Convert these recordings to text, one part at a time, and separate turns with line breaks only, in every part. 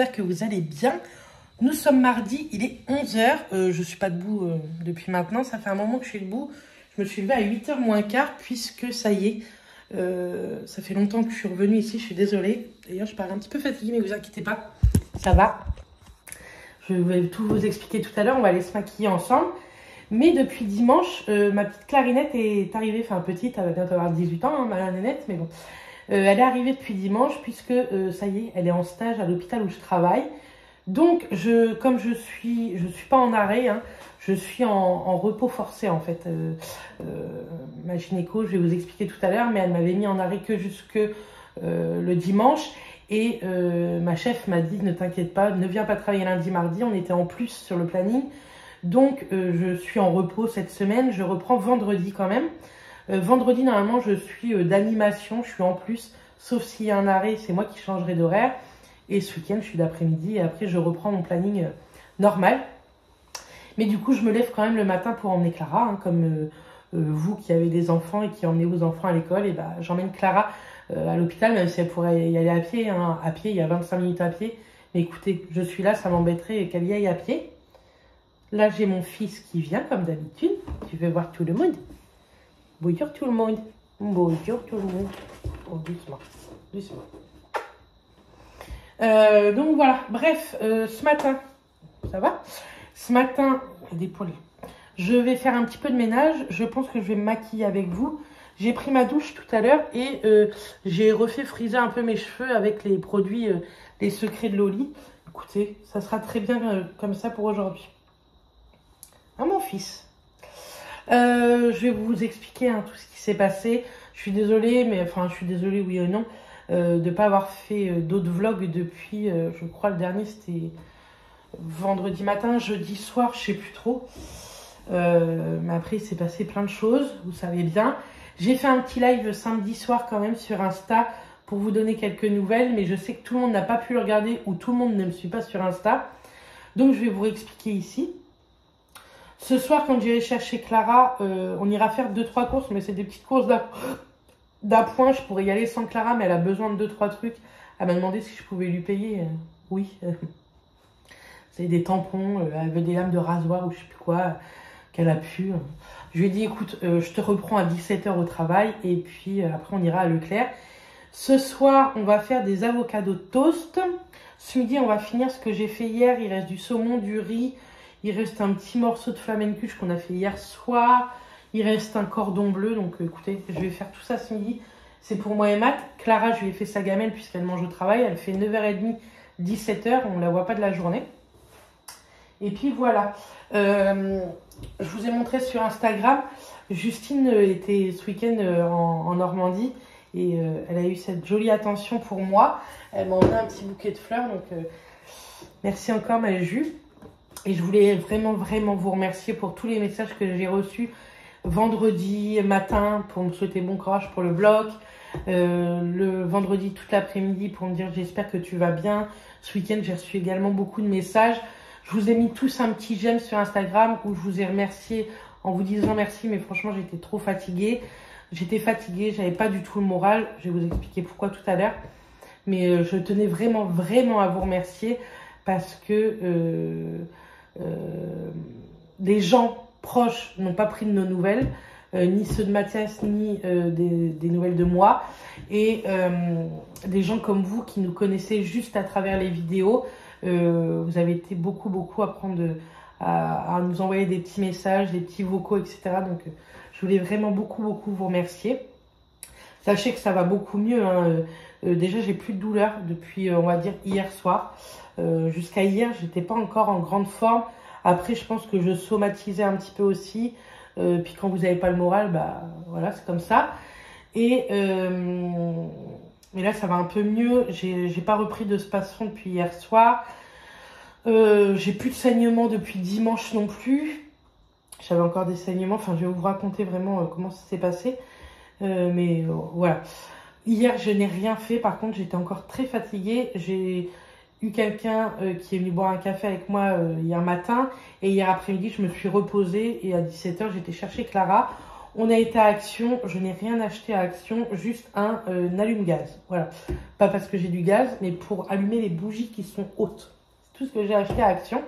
j'espère que vous allez bien. Nous sommes mardi, il est 11 h. Je ne suis pas debout depuis maintenant, ça fait un moment que je suis debout. Je me suis levée à 8 h moins quart puisque ça y est, ça fait longtemps que je suis revenue ici, je suis désolée. D'ailleurs, je parais un petit peu fatiguée, mais vous inquiétez pas, ça va. Je vais tout vous expliquer tout à l'heure, on va aller se maquiller ensemble. Mais depuis dimanche, ma petite Clarinette est arrivée, enfin petite, elle va bientôt avoir 18 ans, hein, ma nénette, mais bon. Elle est arrivée depuis dimanche puisque ça y est, elle est en stage à l'hôpital où je travaille. Donc, comme je suis pas en arrêt, hein, je suis en repos forcé en fait. Ma gynéco, je vais vous expliquer tout à l'heure, mais elle m'avait mis en arrêt que jusque le dimanche. Et ma chef m'a dit, ne t'inquiète pas, ne viens pas travailler lundi, mardi. On était en plus sur le planning. Donc, je suis en repos cette semaine. Je reprends vendredi quand même. Vendredi, normalement, je suis d'animation. Je suis en plus, sauf s'il y a un arrêt, c'est moi qui changerai d'horaire. Et ce week-end, je suis d'après-midi. Et après, je reprends mon planning normal. Mais du coup, je me lève quand même le matin pour emmener Clara. Hein, comme vous qui avez des enfants et qui emmenez vos enfants à l'école. Et bah, j'emmène Clara à l'hôpital, même si elle pourrait y aller à pied. Hein. À pied, il y a 25 minutes à pied. Mais écoutez, je suis là, ça m'embêterait qu'elle y aille à pied. Là, j'ai mon fils qui vient, comme d'habitude. Tu veux voir tout le monde? Bonjour tout le monde. Bonjour tout le monde. Oh, doucement. Doucement. Donc voilà. Bref, ce matin, ça va? Ce matin, des poils. Je vais faire un petit peu de ménage. Je pense que je vais me maquiller avec vous. J'ai pris ma douche tout à l'heure et j'ai refait friser un peu mes cheveux avec les produits, les secrets de Loli. Écoutez, ça sera très bien comme ça pour aujourd'hui. À mon fils. Je vais vous expliquer hein, tout ce qui s'est passé. Je suis désolée, mais enfin, je suis désolée, oui ou non, de ne pas avoir fait d'autres vlogs depuis, je crois, le dernier, c'était vendredi matin, jeudi soir, je sais plus trop. Mais après, il s'est passé plein de choses, vous savez bien. J'ai fait un petit live samedi soir quand même sur Insta pour vous donner quelques nouvelles, mais je sais que tout le monde n'a pas pu le regarder ou tout le monde ne me suit pas sur Insta. Donc, je vais vous expliquer ici. Ce soir, quand j'irai chercher Clara, on ira faire 2-3 courses, mais c'est des petites courses d'appoint. Je pourrais y aller sans Clara, mais elle a besoin de 2-3 trucs. Elle m'a demandé si je pouvais lui payer. Oui. C'est des tampons, elle veut des lames de rasoir ou je sais plus quoi, qu'elle a pu. Je lui ai dit, écoute, je te reprends à 17 h au travail et puis après on ira à Leclerc. Ce soir, on va faire des avocados toast. Ce midi, on va finir ce que j'ai fait hier. Il reste du saumon, du riz. Il reste un petit morceau de flamencuche qu'on a fait hier soir. Il reste un cordon bleu. Donc écoutez, je vais faire tout ça ce midi. C'est pour moi et Matt. Clara, je lui ai fait sa gamelle puisqu'elle mange au travail. Elle fait 9 h 30, 17 h. On ne la voit pas de la journée. Et puis voilà. Je vous ai montré sur Instagram. Justine était ce week-end en Normandie. Et elle a eu cette jolie attention pour moi. Elle m'a emmené un petit bouquet de fleurs. Donc merci encore ma Ju. Et je voulais vraiment vous remercier pour tous les messages que j'ai reçus vendredi matin pour me souhaiter bon courage pour le vlog. Le vendredi toute l'après-midi pour me dire j'espère que tu vas bien. Ce week-end j'ai reçu également beaucoup de messages. Je vous ai mis tous un petit j'aime sur Instagram où je vous ai remercié en vous disant merci, mais franchement j'étais trop fatiguée. J'étais fatiguée, j'avais pas du tout le moral. Je vais vous expliquer pourquoi tout à l'heure. Mais je tenais vraiment à vous remercier parce que les gens proches n'ont pas pris de nos nouvelles, ni ceux de Mathias, ni des nouvelles de moi. Et des gens comme vous qui nous connaissez juste à travers les vidéos, vous avez été beaucoup à prendre à nous envoyer des petits messages, des petits vocaux, etc. Donc je voulais vraiment beaucoup vous remercier. Sachez que ça va beaucoup mieux. Hein. Déjà, j'ai plus de douleur depuis, on va dire, hier soir. Jusqu'à hier, j'étais pas encore en grande forme. Après, je pense que je somatisais un petit peu aussi. Puis quand vous n'avez pas le moral, bah voilà, c'est comme ça. Et là, ça va un peu mieux. J'ai pas repris de spasme depuis hier soir. J'ai plus de saignements depuis dimanche non plus. J'avais encore des saignements. Enfin, je vais vous raconter vraiment comment ça s'est passé. Mais voilà. Hier, je n'ai rien fait. Par contre, j'étais encore très fatiguée. J'ai eu quelqu'un qui est venu boire un café avec moi hier matin. Et hier après-midi, je me suis reposée. Et à 17 h, j'étais chercher Clara. On a été à Action, je n'ai rien acheté à Action, juste un allume-gaz. Voilà, pas parce que j'ai du gaz, mais pour allumer les bougies qui sont hautes. C'est tout ce que j'ai acheté à Action.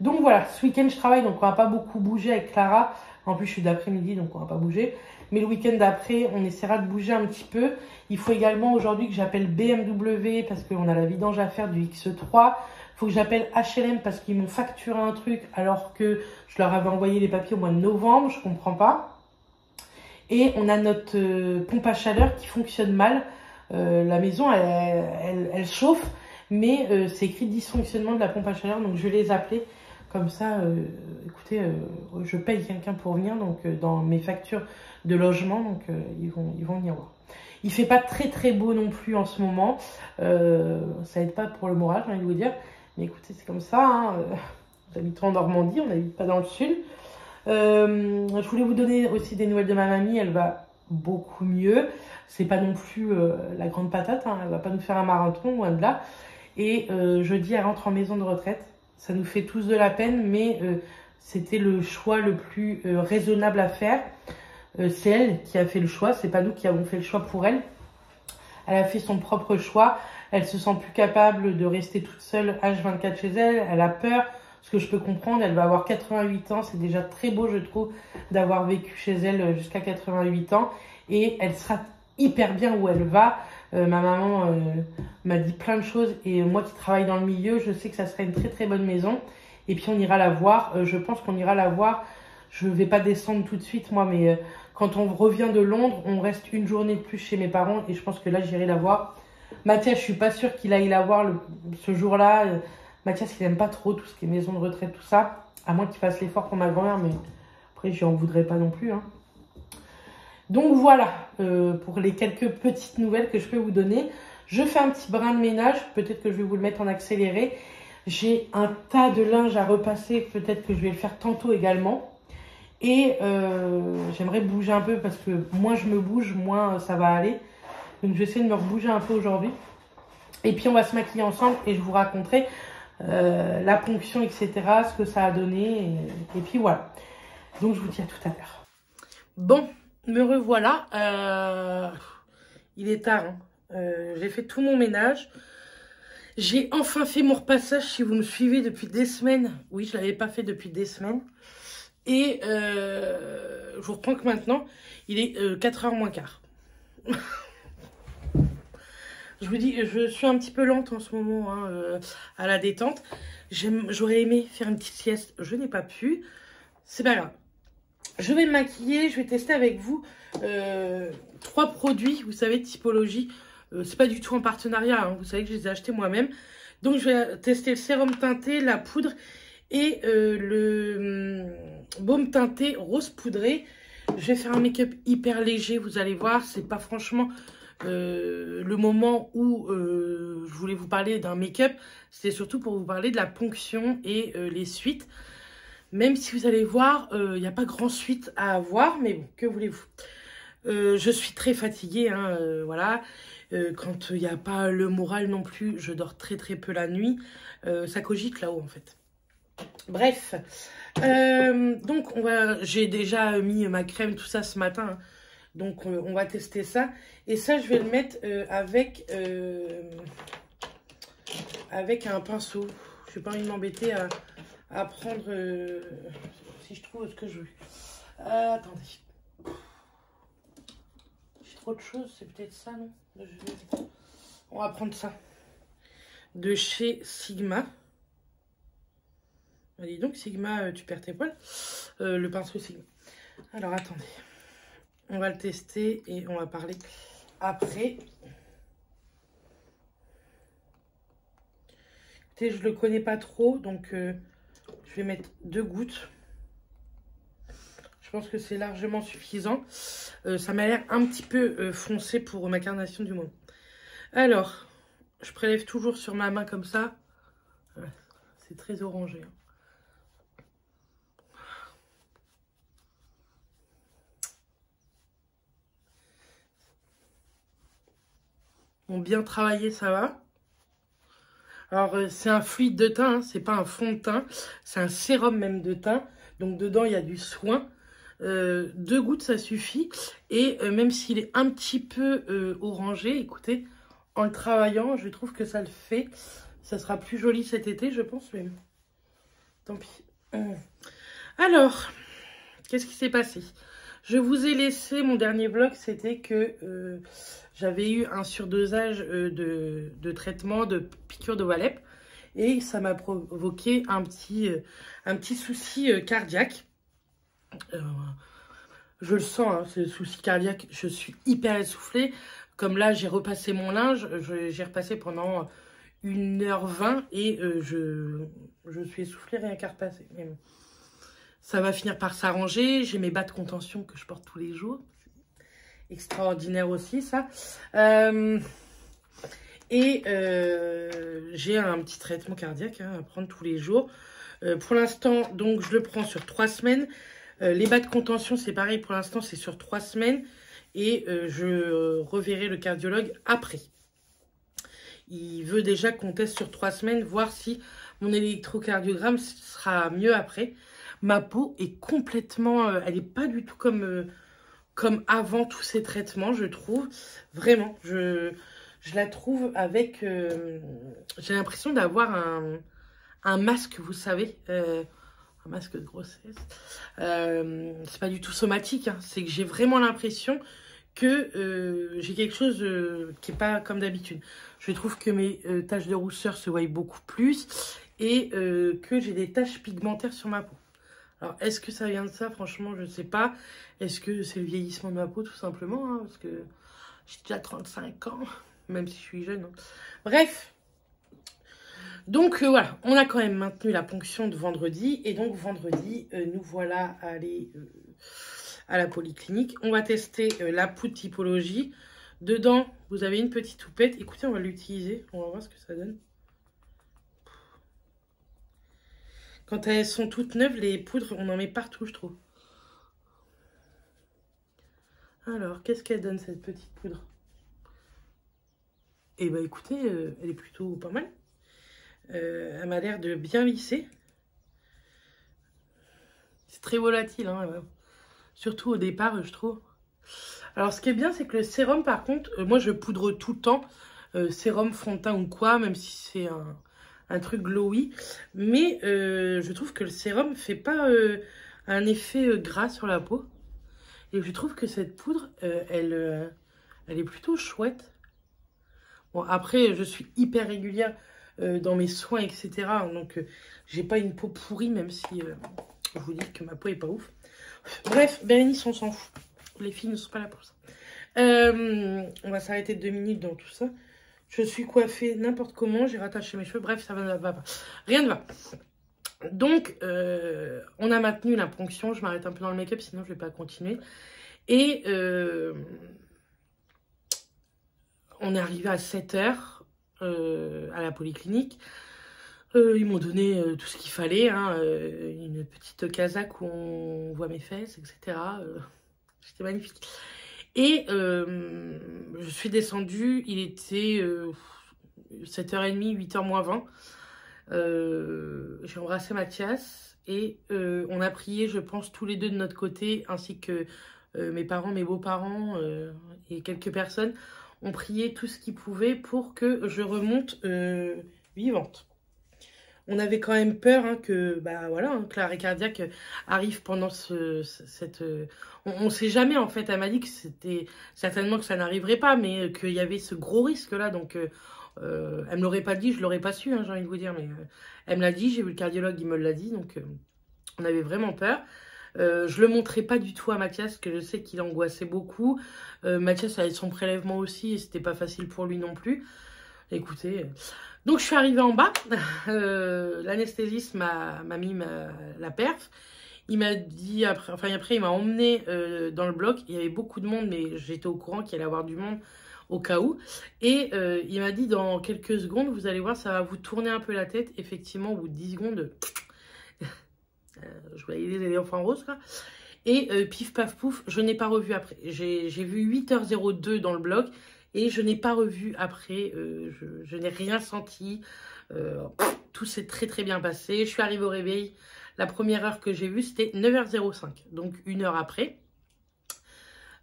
Donc voilà, ce week-end je travaille, donc on va pas beaucoup bouger avec Clara. En plus je suis d'après-midi, donc on va pas bouger. Mais le week-end d'après, on essaiera de bouger un petit peu. Il faut également aujourd'hui que j'appelle BMW parce qu'on a la vidange à faire du X3. Il faut que j'appelle HLM parce qu'ils m'ont facturé un truc alors que je leur avais envoyé les papiers au mois de novembre. Je comprends pas. Et on a notre pompe à chaleur qui fonctionne mal. La maison, elle chauffe, mais c'est écrit dysfonctionnement de la pompe à chaleur. Donc je vais les appeler. Comme ça, écoutez, je paye quelqu'un pour venir donc dans mes factures de logement. Donc ils vont venir voir. Il fait pas très très beau non plus en ce moment. Ça aide pas pour le moral, j'ai envie de vous dire. Mais écoutez, c'est comme ça. Hein. On habite en Normandie, on n'habite pas dans le sud. Je voulais vous donner aussi des nouvelles de ma mamie. Elle va beaucoup mieux. C'est pas non plus la grande patate. Hein. Elle va pas nous faire un marathon, loin de là. Et jeudi, elle rentre en maison de retraite. Ça nous fait tous de la peine, mais c'était le choix le plus raisonnable à faire. C'est elle qui a fait le choix, c'est pas nous qui avons fait le choix pour elle. Elle a fait son propre choix. Elle se sent plus capable de rester toute seule H24 chez elle. Elle a peur, ce que je peux comprendre. Elle va avoir 88 ans. C'est déjà très beau, je trouve, d'avoir vécu chez elle jusqu'à 88 ans. Et elle sera hyper bien où elle va. Ma maman m'a dit plein de choses. Et moi qui travaille dans le milieu, je sais que ça serait une très très bonne maison. Et puis on ira la voir. Je pense qu'on ira la voir. Je vais pas descendre tout de suite, moi, mais quand on revient de Londres, on reste une journée de plus chez mes parents. Et je pense que là, j'irai la voir. Mathias, je suis pas sûre qu'il aille la voir ce jour-là. Mathias, il aime pas trop tout ce qui est maison de retraite, tout ça. À moins qu'il fasse l'effort pour ma grand-mère, mais après, je n'en voudrais pas non plus. Hein. Donc voilà, pour les quelques petites nouvelles que je peux vous donner. Je fais un petit brin de ménage. Peut-être que je vais vous le mettre en accéléré. J'ai un tas de linge à repasser. Peut-être que je vais le faire tantôt également. Et j'aimerais bouger un peu parce que moins je me bouge, moins ça va aller. Donc je vais essayer de me rebouger un peu aujourd'hui. Et puis on va se maquiller ensemble et je vous raconterai la ponction, etc. Ce que ça a donné. Et puis voilà. Donc je vous dis à tout à l'heure. Bon, me revoilà. Il est tard. Hein. J'ai fait tout mon ménage. J'ai enfin fait mon repassage si vous me suivez depuis des semaines. Oui, je ne l'avais pas fait depuis des semaines. Et je vous reprends que maintenant, il est 4h moins quart. Je vous dis, je suis un petit peu lente en ce moment hein, à la détente. J'aurais aimé faire une petite sieste, je n'ai pas pu. C'est pas grave. Je vais me maquiller, je vais tester avec vous 3 produits, vous savez, typologie. C'est pas du tout en partenariat, hein, vous savez que je les ai achetés moi-même. Donc je vais tester le sérum teinté, la poudre et le baume teinté rose poudré. Je vais faire un make-up hyper léger, vous allez voir, c'est pas franchement le moment où je voulais vous parler d'un make-up. C'était surtout pour vous parler de la ponction et les suites. Même si vous allez voir, il n'y a pas grand suite à avoir, mais bon, que voulez-vous. Je suis très fatiguée, hein, voilà. Quand il n'y a pas le moral non plus, je dors très très peu la nuit. Ça cogite là-haut en fait. Bref, donc j'ai déjà mis ma crème, tout ça ce matin. Hein. Donc on va tester ça. Et ça, je vais le mettre avec un pinceau. Je n'ai pas envie de m'embêter à prendre, si je trouve ce que je veux. Attendez. J'ai trop de choses, c'est peut-être ça, non? On va prendre ça. De chez Sigma. Dis donc, Sigma, tu perds tes poils. Le pinceau Sigma. Alors, attendez. On va le tester et on va parler après. Écoutez, je ne le connais pas trop, donc je vais mettre 2 gouttes. Je pense que c'est largement suffisant. Ça m'a l'air un petit peu foncé pour ma carnation du moment. Alors, je prélève toujours sur ma main comme ça. C'est très orangé. Hein. Bon, bien travaillé, ça va. Alors, c'est un fluide de teint, hein, c'est pas un fond de teint. C'est un sérum même de teint. Donc, dedans, il y a du soin. 2 gouttes, ça suffit. Et même s'il est un petit peu orangé, écoutez, en le travaillant, je trouve que ça le fait. Ça sera plus joli cet été, je pense, mais tant pis. Alors, qu'est-ce qui s'est passé? Je vous ai laissé, mon dernier vlog, c'était que j'avais eu un surdosage de traitement, de piqûre de Walep. Et ça m'a provoqué un petit souci cardiaque. Je le sens, hein, ce souci cardiaque. Je suis hyper essoufflée. Comme là, j'ai repassé mon linge. J'ai repassé pendant 1h20 et je suis essoufflée rien qu'à repasser. Mais bon, ça va finir par s'arranger. J'ai mes bas de contention que je porte tous les jours. Extraordinaire aussi, ça. J'ai un petit traitement cardiaque à prendre tous les jours. Pour l'instant, donc, je le prends sur 3 semaines. Les bas de contention, c'est pareil. Pour l'instant, c'est sur 3 semaines. Et je reverrai le cardiologue après. Il veut déjà qu'on teste sur 3 semaines, voir si mon électrocardiogramme sera mieux après. Ma peau est complètement... elle n'est pas du tout comme avant tous ces traitements, je trouve. Vraiment, je la trouve avec... j'ai l'impression d'avoir un masque, vous savez, un masque de grossesse. C'est pas du tout somatique, hein, c'est que j'ai vraiment l'impression que j'ai quelque chose qui n'est pas comme d'habitude. Je trouve que mes taches de rousseur se voient beaucoup plus et que j'ai des taches pigmentaires sur ma peau. Alors, est-ce que ça vient de ça? Franchement, je ne sais pas. Est-ce que c'est le vieillissement de ma peau, tout simplement, hein, parce que j'ai déjà 35 ans, même si je suis jeune. Hein. Bref. Donc, voilà, on a quand même maintenu la ponction de vendredi. Et donc, vendredi, nous voilà allés à la polyclinique. On va tester la poudre typologie. Dedans, vous avez une petite houppette. Écoutez, on va l'utiliser. On va voir ce que ça donne. Quand elles sont toutes neuves, les poudres, on en met partout, je trouve. Alors, qu'est-ce qu'elle donne, cette petite poudre? Eh bien, écoutez, elle est plutôt pas mal. Elle m'a l'air de bien lisser. C'est très volatile, hein, surtout au départ, je trouve. Alors, ce qui est bien, c'est que le sérum, par contre, moi, je poudre tout le temps. Sérum, fond de teint ou quoi, même si c'est un truc glowy. Mais je trouve que le sérum ne fait pas un effet gras sur la peau. Et je trouve que cette poudre, elle est plutôt chouette. Bon, après, je suis hyper régulière dans mes soins, etc. Donc, j'ai pas une peau pourrie, même si je vous dis que ma peau est pas ouf. Bref, Bérénice, on s'en fout. Les filles ne sont pas là pour ça. On va s'arrêter 2 minutes dans tout ça. Je suis coiffée n'importe comment. J'ai rattaché mes cheveux. Bref, ça ne va pas. Rien ne va. Donc, on a maintenu la ponction. Je m'arrête un peu dans le make-up, sinon je ne vais pas continuer. Et on est arrivé à 7 h à la polyclinique. Ils m'ont donné tout ce qu'il fallait. Hein, une petite casaque où on voit mes fesses, etc. C'était magnifique. Et je suis descendue, il était 7h30, 8h moins 20. J'ai embrassé Mathias et on a prié, je pense, tous les deux de notre côté, ainsi que mes parents, mes beaux-parents et quelques personnes ont prié tout ce qu'ils pouvaient pour que je remonte vivante. On avait quand même peur hein, que, bah, voilà, hein, que l'arrêt cardiaque arrive pendant cette... on ne sait jamais, en fait. Elle m'a dit que c'était certainement que ça n'arriverait pas, mais qu'il y avait ce gros risque-là. Donc, elle ne me l'aurait pas dit, je ne l'aurais pas su, hein, j'ai envie de vous dire. Mais elle me l'a dit, j'ai vu le cardiologue, il me l'a dit. Donc, on avait vraiment peur. Je le montrais pas du tout à Mathias, que je sais qu'il angoissait beaucoup. Mathias avait son prélèvement aussi, et c'était pas facile pour lui non plus. Écoutez... Donc, je suis arrivée en bas. L'anesthésiste m'a mis la perf. Il m'a dit, après il m'a emmené dans le bloc. Il y avait beaucoup de monde, mais j'étais au courant qu'il allait y avoir du monde au cas où. Et il m'a dit, dans quelques secondes, vous allez voir, ça va vous tourner un peu la tête. Effectivement, au bout de 10 secondes, je voyais les éléphants roses, quoi. Et pif, paf, pouf, je n'ai pas revu après. J'ai vu 8h02 dans le bloc. Et je n'ai pas revu après, je n'ai rien senti. Tout s'est très très bien passé. Je suis arrivée au réveil. La première heure que j'ai vue, c'était 9h05, donc 1 heure après.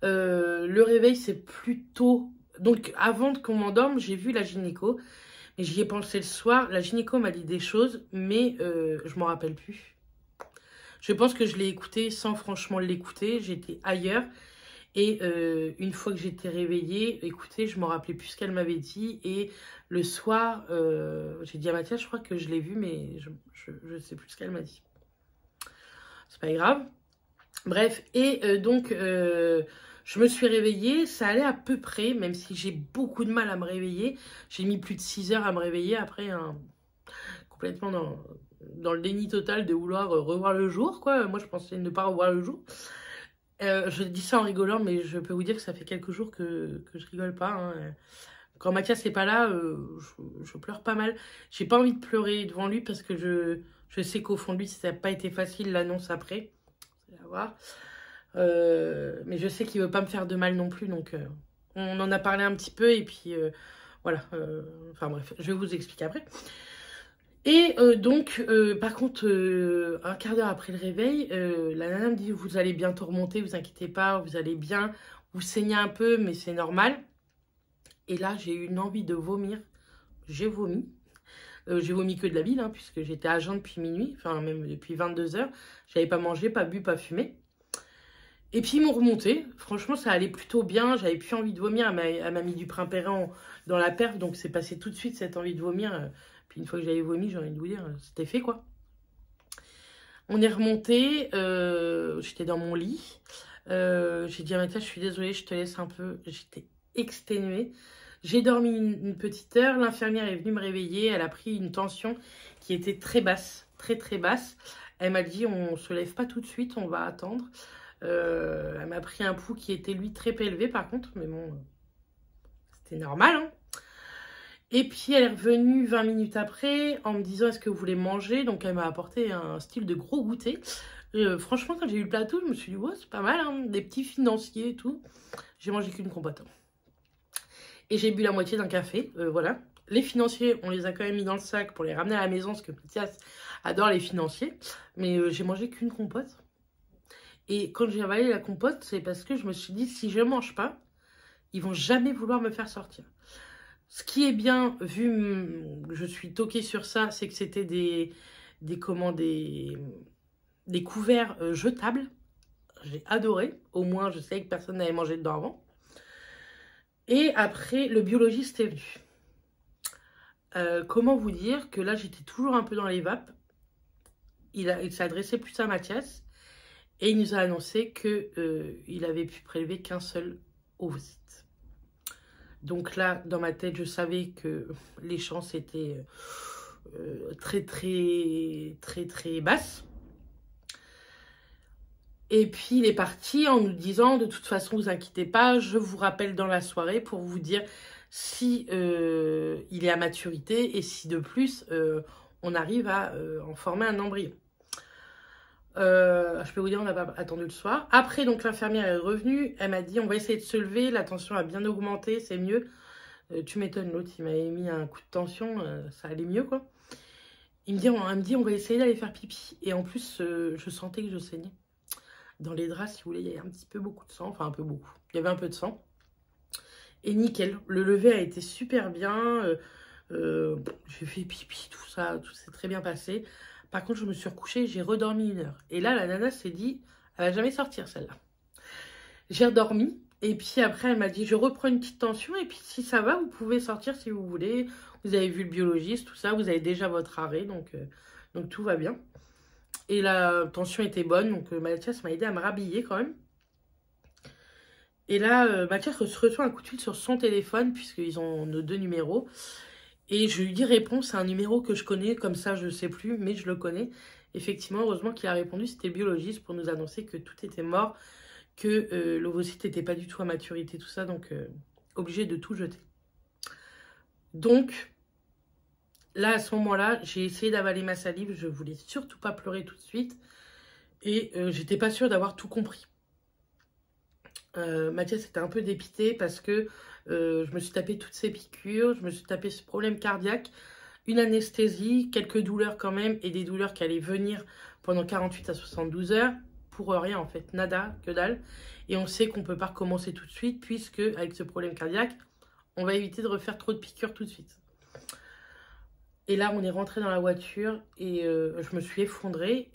Le réveil, c'est plutôt... Donc, avant qu'on m'endorme, j'ai vu la gynéco. Et j'y ai pensé le soir. La gynéco m'a dit des choses, mais je m'en rappelle plus. Je pense que je l'ai écouté sans franchement l'écouter. J'étais ailleurs. Et une fois que j'étais réveillée, écoutez, je m'en rappelais plus ce qu'elle m'avait dit. Et le soir, j'ai dit à Mathias, je crois que je l'ai vu, mais je sais plus ce qu'elle m'a dit. C'est pas grave. Bref, et donc, je me suis réveillée. Ça allait à peu près, même si j'ai beaucoup de mal à me réveiller. J'ai mis plus de 6 heures à me réveiller après, complètement dans le déni total de vouloir revoir le jour, quoi. Moi, je pensais ne pas revoir le jour. Je dis ça en rigolant, mais je peux vous dire que ça fait quelques jours que je rigole pas. Hein. Quand Mathias n'est pas là, je pleure pas mal. J'ai pas envie de pleurer devant lui parce que je sais qu'au fond de lui, ça n'a pas été facile l'annonce après. Vous allez voir. Mais je sais qu'il veut pas me faire de mal non plus. Donc, on en a parlé un petit peu et puis voilà. Enfin bref, je vais vous expliquer après. Et donc, par contre, un quart d'heure après le réveil, la nana me dit « Vous allez bientôt remonter, vous inquiétez pas, vous allez bien. Vous saignez un peu, mais c'est normal. » Et là, j'ai eu une envie de vomir. J'ai vomi. J'ai vomi que de la bile, hein, puisque j'étais à jeun depuis minuit, enfin même depuis 22 h. J'avais pas mangé, pas bu, pas fumé. Et puis, ils m'ont remonté. Franchement, ça allait plutôt bien. J'avais plus envie de vomir. Elle m'a mis du Primpéran dans la perf, donc c'est passé tout de suite cette envie de vomir. Puis une fois que j'avais vomi, j'ai envie de vous dire, c'était fait quoi. On est remonté, j'étais dans mon lit. J'ai dit à Mathias, je suis désolée, je te laisse un peu. J'étais exténuée. J'ai dormi une petite heure. L'infirmière est venue me réveiller. Elle a pris une tension qui était très basse, très très basse. Elle m'a dit, on se lève pas tout de suite, on va attendre. Elle m'a pris un pouls qui était lui très élevé par contre, mais bon, c'était normal, hein. Et puis, elle est revenue 20 minutes après en me disant « Est-ce que vous voulez manger ?» Donc, elle m'a apporté un style de gros goûter. Franchement, quand j'ai eu le plateau, je me suis dit « Ouais, c'est pas mal, hein, des petits financiers et tout. » J'ai mangé qu'une compote. Et j'ai bu la moitié d'un café, voilà. Les financiers, on les a quand même mis dans le sac pour les ramener à la maison, parce que Mathias adore les financiers. Mais j'ai mangé qu'une compote. Et quand j'ai avalé la compote, c'est parce que je me suis dit « Si je ne mange pas, ils vont jamais vouloir me faire sortir. » Ce qui est bien, vu que je suis toquée sur ça, c'est que c'était des couverts jetables. J'ai adoré. Au moins, je savais que personne n'avait mangé dedans avant. Et après, le biologiste est venu. Comment vous dire que là, j'étais toujours un peu dans les vapes. Il s'est adressé plus à Mathias. Et il nous a annoncé qu'il avait pu prélever qu'un seul ovocyte. Donc là, dans ma tête, je savais que les chances étaient très basses. Et puis, il est parti en nous disant, de toute façon, vous inquiétez pas, je vous rappelle dans la soirée pour vous dire si il est à maturité et si de plus, on arrive à en former un embryon. Je peux vous dire, on n'a pas attendu le soir. Après, donc l'infirmière est revenue. Elle m'a dit, on va essayer de se lever. La tension a bien augmenté, c'est mieux. Tu m'étonnes, l'autre, il m'avait mis un coup de tension. Ça allait mieux, quoi. Elle me dit, on va essayer d'aller faire pipi. Et en plus, je sentais que je saignais. Dans les draps, si vous voulez, il y avait un petit peu beaucoup de sang. Enfin, un peu beaucoup. Il y avait un peu de sang. Et nickel. Le lever a été super bien. J'ai fait pipi, tout ça. Tout s'est très bien passé. Par contre, je me suis recouchée, j'ai redormi 1 heure. Et là, la nana s'est dit, elle va jamais sortir celle-là. J'ai redormi. Et puis après, elle m'a dit, je reprends une petite tension. Et puis si ça va, vous pouvez sortir si vous voulez. Vous avez vu le biologiste, tout ça. Vous avez déjà votre arrêt. Donc tout va bien. Et la tension était bonne. Donc Mathias m'a aidé à me rhabiller quand même. Et là, Mathias reçoit un coup de fil sur son téléphone. Puisqu'ils ont nos 2 numéros. Et je lui dis réponse à un numéro que je connais, comme ça je ne sais plus, mais je le connais. Effectivement, heureusement qu'il a répondu, c'était le biologiste pour nous annoncer que tout était mort, que l'ovocyte n'était pas du tout à maturité, tout ça, donc obligé de tout jeter. Donc, là, à ce moment-là, j'ai essayé d'avaler ma salive, je voulais surtout pas pleurer tout de suite, et j'étais pas sûre d'avoir tout compris. Mathias était un peu dépité parce que je me suis tapé toutes ces piqûres, je me suis tapé ce problème cardiaque, une anesthésie, quelques douleurs quand même et des douleurs qui allaient venir pendant 48 à 72 heures pour rien en fait, nada, que dalle. Et on sait qu'on ne peut pas recommencer tout de suite puisque avec ce problème cardiaque, on va éviter de refaire trop de piqûres tout de suite. Et là, on est rentré dans la voiture et je me suis effondrée.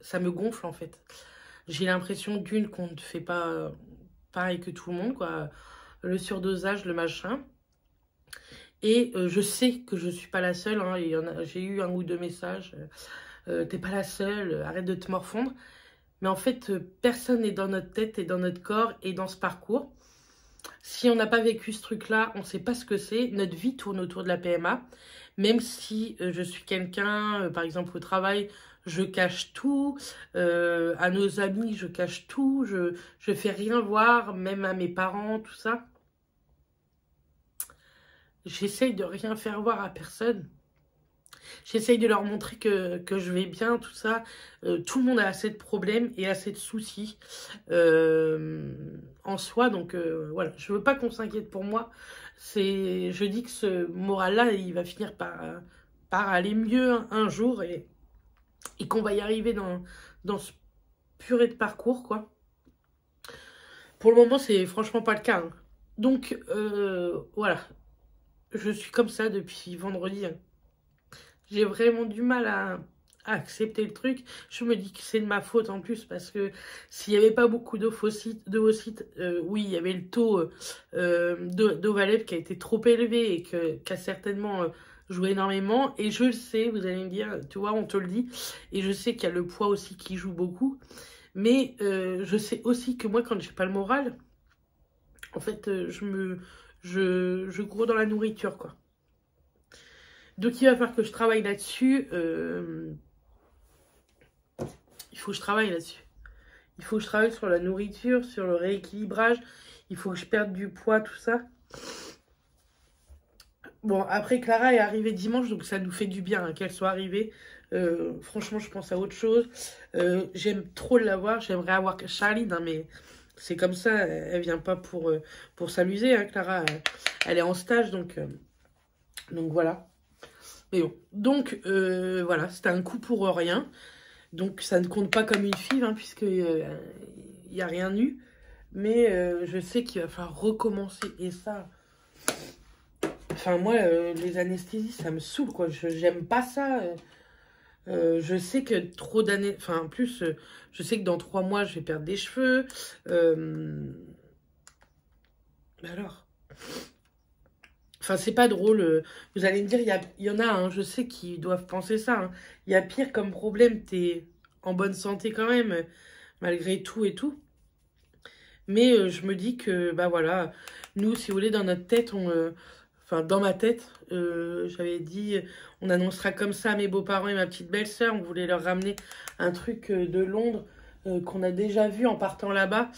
Ça me gonfle en fait. J'ai l'impression d'une qu'on ne fait pas pareil que tout le monde, quoi. Le surdosage, le machin. Et je sais que je ne suis pas la seule. Hein. J'ai eu un ou deux messages. T'es pas la seule, arrête de te morfondre. Mais en fait, personne n'est dans notre tête et dans notre corps et dans ce parcours. Si on n'a pas vécu ce truc-là, on ne sait pas ce que c'est. Notre vie tourne autour de la PMA. Même si je suis quelqu'un, par exemple au travail, je cache tout. À nos amis, je cache tout. Je fais rien voir, même à mes parents, tout ça. J'essaye de rien faire voir à personne. J'essaye de leur montrer que je vais bien, tout ça. Tout le monde a assez de problèmes et assez de soucis en soi. Donc voilà, je veux pas qu'on s'inquiète pour moi. Je dis que ce moral-là, il va finir par aller mieux un jour et qu'on va y arriver dans ce purée de parcours, quoi. Pour le moment, c'est franchement pas le cas. Hein. Donc voilà, je suis comme ça depuis vendredi. Hein. J'ai vraiment du mal à accepter le truc. Je me dis que c'est de ma faute en plus parce que s'il n'y avait pas beaucoup d'ovocytes, oui, il y avait le taux d'Ovalep qui a été trop élevé et qui a certainement joué énormément. Et je le sais, vous allez me dire, tu vois, on te le dit. Et je sais qu'il y a le poids aussi qui joue beaucoup. Mais je sais aussi que moi, quand j'ai pas le moral, en fait, je cours dans la nourriture, quoi. Donc il va falloir que je travaille là-dessus. Il faut que je travaille là-dessus. Il faut que je travaille sur la nourriture, sur le rééquilibrage. Il faut que je perde du poids, tout ça. Bon, après Clara est arrivée dimanche, donc ça nous fait du bien hein, qu'elle soit arrivée. Franchement, je pense à autre chose. J'aime trop l'avoir. J'aimerais avoir Charline, hein, mais c'est comme ça. Elle vient pas pour s'amuser. Hein, Clara, elle est en stage, donc voilà. Mais bon, donc voilà, c'était un coup pour rien. Donc ça ne compte pas comme une FIV, hein, puisqu'il n'y a rien eu. Mais je sais qu'il va falloir recommencer. Et ça, enfin moi, les anesthésies, ça me saoule, quoi. J'aime pas ça. Je sais que trop d'années... Enfin, en plus, je sais que dans 3 mois, je vais perdre des cheveux. Mais alors... Enfin, c'est pas drôle. Vous allez me dire, il y en a, hein, je sais, qui doivent penser ça. Hein. Il y a pire comme problème, t'es en bonne santé quand même, malgré tout et tout. Mais je me dis que, bah voilà, nous, si vous voulez, dans notre tête, enfin, dans ma tête, j'avais dit, on annoncera comme ça à mes beaux-parents et ma petite belle-sœur. On voulait leur ramener un truc de Londres qu'on a déjà vu en partant là-bas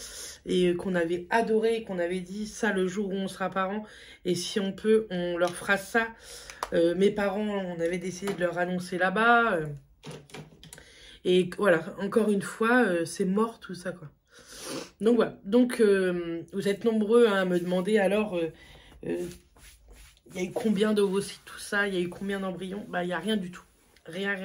et qu'on avait adoré, qu'on avait dit ça le jour où on sera parents et si on peut on leur fera ça. Mes parents, on avait décidé de leur annoncer là-bas et voilà, encore une fois c'est mort tout ça, quoi. Donc voilà, donc vous êtes nombreux hein, à me demander alors il y a eu combien d'ovocytes, tout ça, il y a eu combien d'embryons. Bah il n'y a rien du tout, rien.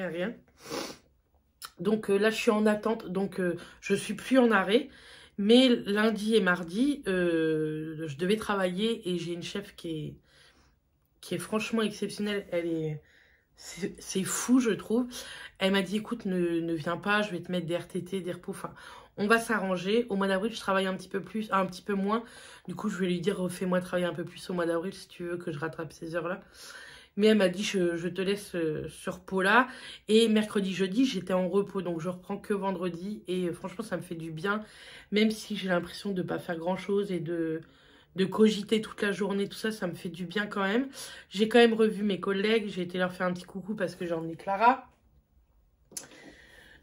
Donc là, je suis en attente, donc je suis plus en arrêt. Mais lundi et mardi, je devais travailler et j'ai une chef qui est franchement exceptionnelle. C'est fou, je trouve. Elle m'a dit, écoute, ne viens pas, je vais te mettre des RTT, des repos. Enfin, on va s'arranger. Au mois d'avril, je travaille un petit peu plus, un petit peu moins. Du coup, je vais lui dire, fais-moi travailler un peu plus au mois d'avril si tu veux que je rattrape ces heures-là. Mais elle m'a dit, je te laisse ce repos-là. Et mercredi, jeudi, j'étais en repos. Donc, je reprends que vendredi. Et franchement, ça me fait du bien. Même si j'ai l'impression de ne pas faire grand-chose et de cogiter toute la journée, tout ça, ça me fait du bien quand même. J'ai quand même revu mes collègues. J'ai été leur faire un petit coucou parce que j'ai emmené Clara.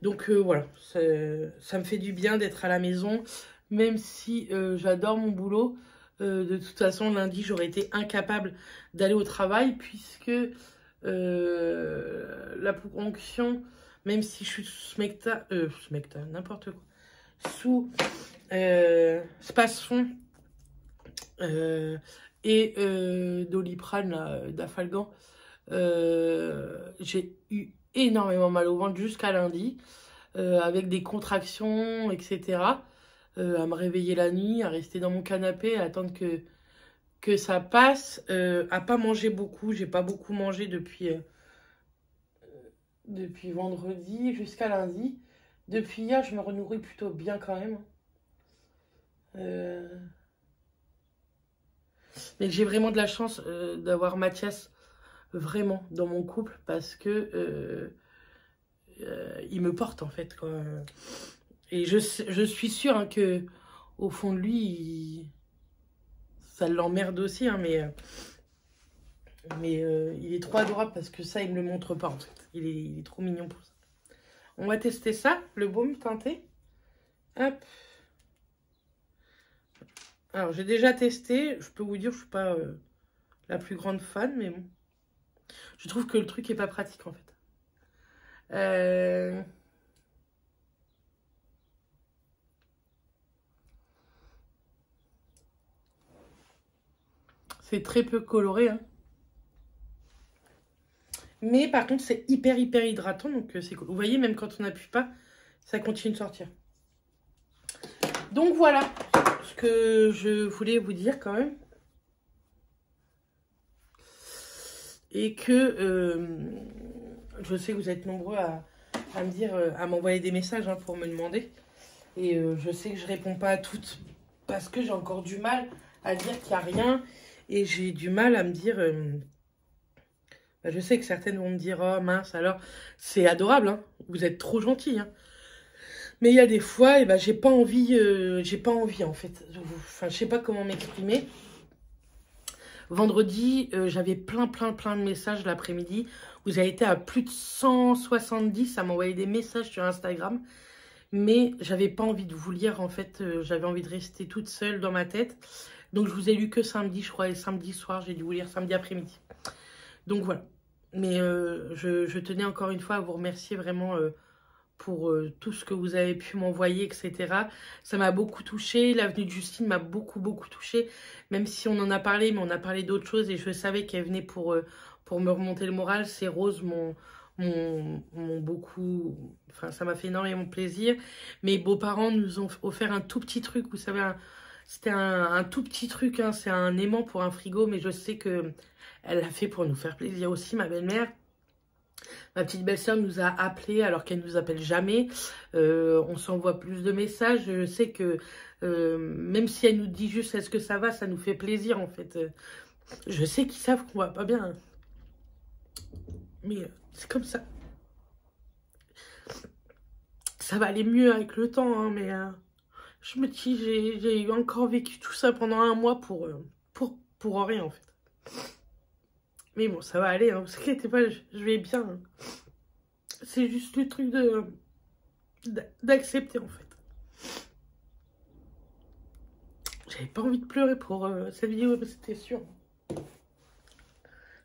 Donc, voilà. Ça me fait du bien d'être à la maison. Même si j'adore mon boulot. De toute façon, lundi, j'aurais été incapable d'aller au travail puisque la ponction, même si je suis sous smecta, n'importe quoi, sous Spasfon et Doliprane, d'Afalgan, j'ai eu énormément mal au ventre jusqu'à lundi, avec des contractions, etc. À me réveiller la nuit, à rester dans mon canapé, à attendre que ça passe, à pas manger beaucoup. J'ai pas beaucoup mangé depuis vendredi jusqu'à lundi. Depuis hier, je me renourris plutôt bien quand même. Euh, Mais j'ai vraiment de la chance d'avoir Mathias vraiment dans mon couple parce que il me porte en fait, quoi. Et je suis sûre hein, que au fond de lui, ça l'emmerde aussi, hein, mais il est trop adorable parce que ça, il me le montre pas en fait. Il est trop mignon pour ça. On va tester ça, le baume teinté. Hop. Alors, j'ai déjà testé. Je peux vous dire, je suis pas la plus grande fan, mais bon. Je trouve que le truc est pas pratique en fait. C'est très peu coloré, hein. Mais par contre, c'est hyper hydratant, donc c'est cool. Vous voyez, même quand on n'appuie pas, ça continue de sortir. Donc voilà ce que je voulais vous dire quand même. Et que je sais que vous êtes nombreux à me dire, à m'envoyer des messages hein, pour me demander. Et je sais que je réponds pas à toutes parce que j'ai encore du mal à dire qu'il n'y a rien. Et j'ai du mal à me dire... je sais que certaines vont me dire, oh mince, alors c'est adorable, hein, vous êtes trop gentils. Hein. Mais il y a des fois, j'ai pas envie en fait. Enfin, je sais pas comment m'exprimer. Vendredi, j'avais plein de messages l'après-midi. Vous avez été à plus de 170 à m'envoyer des messages sur Instagram. Mais j'avais pas envie de vous lire, en fait. J'avais envie de rester toute seule dans ma tête. Donc, je vous ai lu que samedi, je crois. Et samedi soir, j'ai dû vous lire samedi après-midi. Donc, voilà. Mais je tenais encore une fois à vous remercier vraiment pour tout ce que vous avez pu m'envoyer, etc. Ça m'a beaucoup touchée. La venue de Justine m'a beaucoup touchée. Même si on en a parlé, mais on a parlé d'autres choses. Et je savais qu'elle venait pour me remonter le moral. Ces roses m'ont beaucoup... Enfin, ça m'a fait énormément plaisir. Mes beaux-parents nous ont offert un tout petit truc. Vous savez, c'était un tout petit truc. Hein, c'est un aimant pour un frigo. Mais je sais que elle l'a fait pour nous faire plaisir aussi, ma belle-mère. Ma petite belle-sœur nous a appelés alors qu'elle nous appelle jamais. On s'envoie plus de messages. Je sais que même si elle nous dit juste est-ce que ça va, ça nous fait plaisir en fait. Je sais qu'ils savent qu'on va pas bien. Hein. Mais c'est comme ça. Ça va aller mieux avec le temps. Hein, mais je me dis, j'ai encore vécu tout ça pendant un mois pour rien en fait. Mais bon, ça va aller, hein, vous inquiétez pas, je vais bien. Hein. C'est juste le truc d'accepter, en fait. J'avais pas envie de pleurer pour cette vidéo, c'était sûr.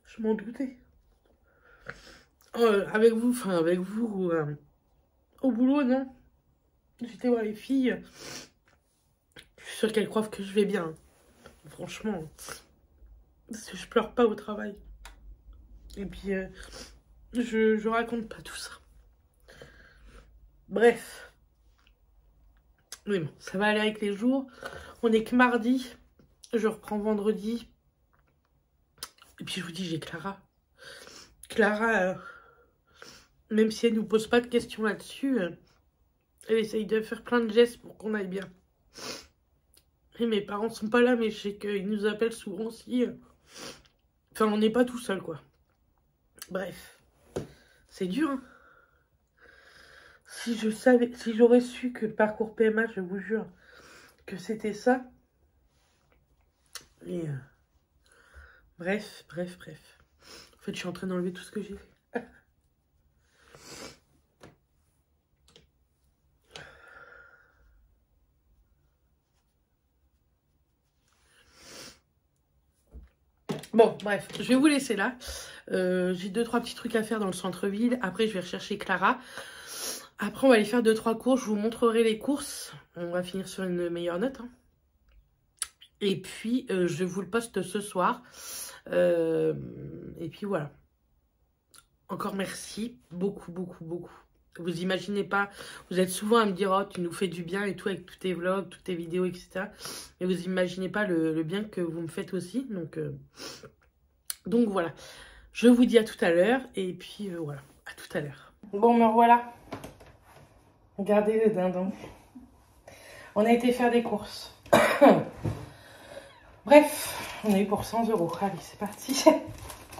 Je m'en doutais. Avec vous, au boulot, non. J'étais voir les filles. Je suis sûre qu'elles croient que je vais bien. Franchement. Parce que je pleure pas au travail. Et puis, je raconte pas tout ça. Bref. Mais bon, ça va aller avec les jours. On est que mardi. Je reprends vendredi. Et puis je vous dis, j'ai Clara. Clara, même si elle nous pose pas de questions là-dessus, elle essaye de faire plein de gestes pour qu'on aille bien. Et mes parents sont pas là, mais je sais qu'ils nous appellent souvent aussi. Enfin, on n'est pas tout seul, quoi. Bref. C'est dur, hein. Si j'aurais su que le parcours PMA, je vous jure, que c'était ça. Et bref. En fait, je suis en train d'enlever tout ce que j'ai fait. Bon, bref, je vais vous laisser là. J'ai 2-3 petits trucs à faire dans le centre-ville. Après, je vais rechercher Clara. Après, on va aller faire 2-3 courses. Je vous montrerai les courses. On va finir sur une meilleure note. Hein. Et puis, je vous le poste ce soir. Et puis, voilà. encore merci. Beaucoup, beaucoup, beaucoup. Vous imaginez pas, vous êtes souvent à me dire, oh, tu nous fais du bien et tout avec tous tes vlogs, toutes tes vidéos, etc. Et vous imaginez pas le bien que vous me faites aussi. Donc voilà. Je vous dis à tout à l'heure. Et puis voilà, à tout à l'heure. Bon, me voilà. Regardez le dindon. On a été faire des courses. Bref, on a eu pour 100 €. Allez, c'est parti.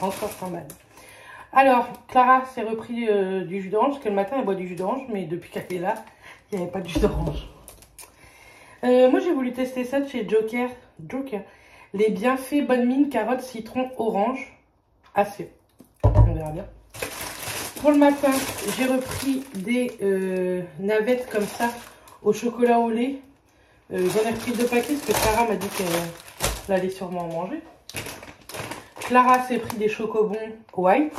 Encore 100 balles. Alors, Clara s'est repris du jus d'orange, parce que le matin, elle boit du jus d'orange, mais depuis qu'elle est là, il n'y avait pas de jus d'orange. Moi, j'ai voulu tester ça de chez Joker. Les bienfaits bonne mine, carotte, citron, orange. Assez. On verra bien. Pour le matin, j'ai repris des navettes comme ça, au chocolat au lait. J'en ai repris 2 paquets, parce que Clara m'a dit qu'elle allait sûrement en manger. Clara s'est pris des chocobons white.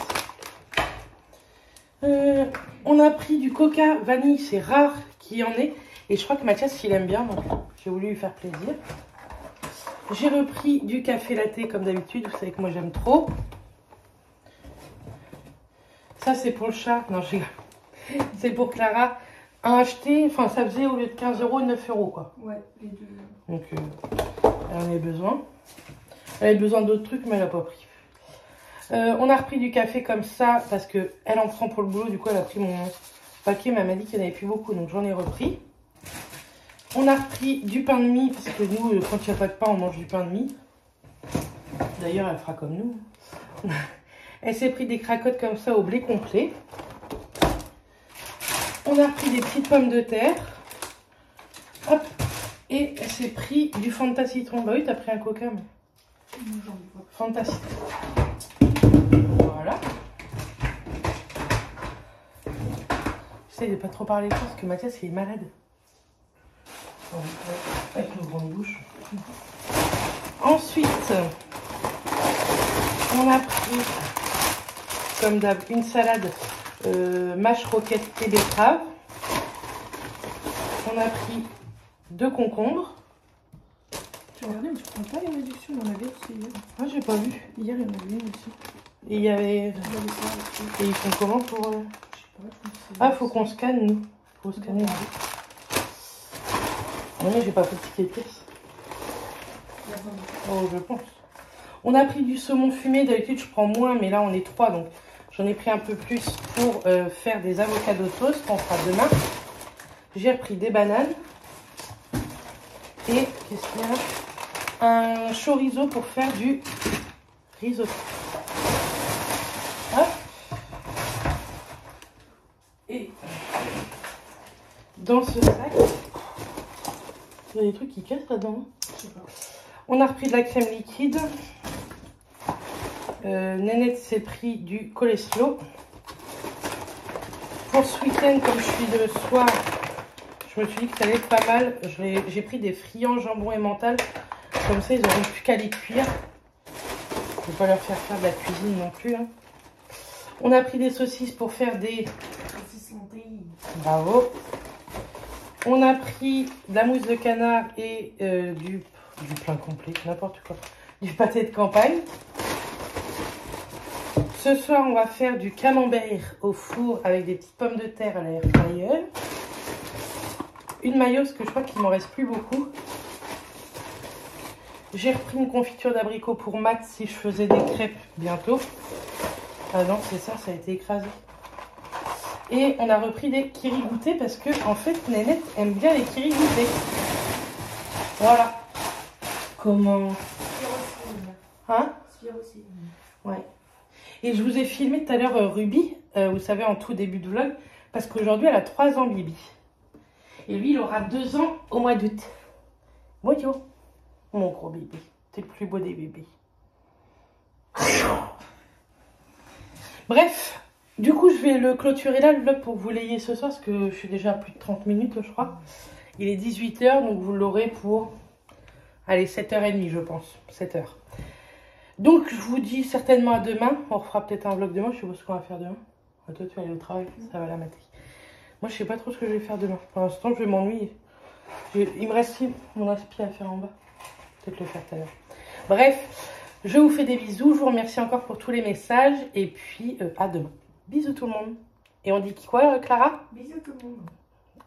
On a pris du coca vanille, c'est rare qu'il y en ait. Et je crois que Mathias, il aime bien, donc j'ai voulu lui faire plaisir. J'ai repris du café latte comme d'habitude, vous savez que moi j'aime trop. Ça c'est pour le chat, non je rigole. C'est pour Clara. Un acheté, enfin ça faisait au lieu de 15 €, 9 € quoi.
Ouais, les deux.
Donc elle en avait besoin. Elle avait besoin d'autres trucs mais elle n'a pas pris. On a repris du café comme ça parce qu'elle en prend pour le boulot. Du coup, elle a pris mon paquet, mais elle m'a dit qu'il n'y en avait plus beaucoup. Donc, j'en ai repris. On a repris du pain de mie parce que nous, quand il n'y a pas de pain, on mange du pain de mie. D'ailleurs, elle fera comme nous. Elle s'est pris des cracottes comme ça au blé complet. On a repris des petites pommes de terre. Hop. Et elle s'est pris du Fanta citron. Bah oui, t'as pris un coca, mais... Fanta citron. Voilà. J'essaie de pas trop parler fort parce que Mathias il est malade. Avec nos grandes bouches. Ensuite, on a pris, comme d'hab, une salade mâche roquette et betterave. On a pris 2 concombres.
Tu regardais, mais tu prends pas les réductions, il y en avait aussi hier.
Ah, j'ai pas vu.
Hier, il y en avait une aussi.
Et il y avait. Et ils font comment pour. Je sais pas, ah, faut qu'on scanne, nous. Faut scanner. Non, mais j'ai pas fait de ticket de pièce. Oh, je pense. On a pris du saumon fumé. D'habitude, je prends moins, mais là, on est 3. Donc, j'en ai pris un peu plus pour faire des avocados toast qu'on fera demain. J'ai repris des bananes. Et, qu'est-ce qu'il y a? Un chorizo pour faire du risotto. Hop. Et dans ce sac, il y a des trucs qui cassent là-dedans. Je sais pas. On a repris de la crème liquide. Nénette s'est pris du cholestérol. Pour ce week-end, comme je suis de soir, je me suis dit que ça allait être pas mal. J'ai pris des friands jambon et mental. Comme ça, ils n'auront plus qu'à les cuire. Je ne vais pas leur faire de la cuisine non plus. Hein. On a pris des saucisses pour faire des...
Saucisses lentilles.
Bravo. On a pris de la mousse de canard et du pain complet, n'importe quoi. Du pâté de campagne. Ce soir, on va faire du camembert au four avec des petites pommes de terre à l'air fryer. Une mayo, parce que je crois qu'il m'en reste plus beaucoup. J'ai repris une confiture d'abricot pour Matt si je faisais des crêpes bientôt. Ah non, c'est ça, ça a été écrasé. Et on a repris des kirigoutés parce que, en fait, Nénette aime bien les kirigoutés. Voilà. Comment? Hein? Ouais. Et je vous ai filmé tout à l'heure Ruby, vous savez, en tout début de vlog, parce qu'aujourd'hui, elle a 3 ans, Bibi. Et lui, il aura 2 ans au mois d'août. Bonjour. Mon gros bébé, t'es le plus beau des bébés. Bref, du coup, je vais le clôturer là, le vlog, pour que vous l'ayez ce soir, parce que je suis déjà à plus de 30 minutes, je crois. Il est 18 h, donc vous l'aurez pour, allez, 7h30, je pense, 7h. Donc, je vous dis certainement à demain. On refera peut-être un vlog demain, je sais pas ce qu'on va faire demain. Ah, toi, tu vas aller au travail, ça va la mater. Moi, je sais pas trop ce que je vais faire demain. Pour l'instant, je vais m'ennuyer. Il me reste mon aspi à faire en bas. Peut-être le faire tout à l'heure. Bref, je vous fais des bisous. Je vous remercie encore pour tous les messages. Et puis, à demain. Bisous tout le monde. Et on dit quoi, Clara?
Bisous tout le monde.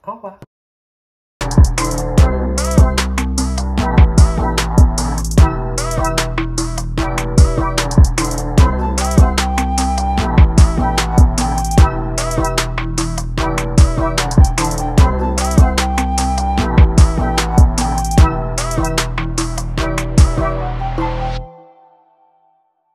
Au revoir.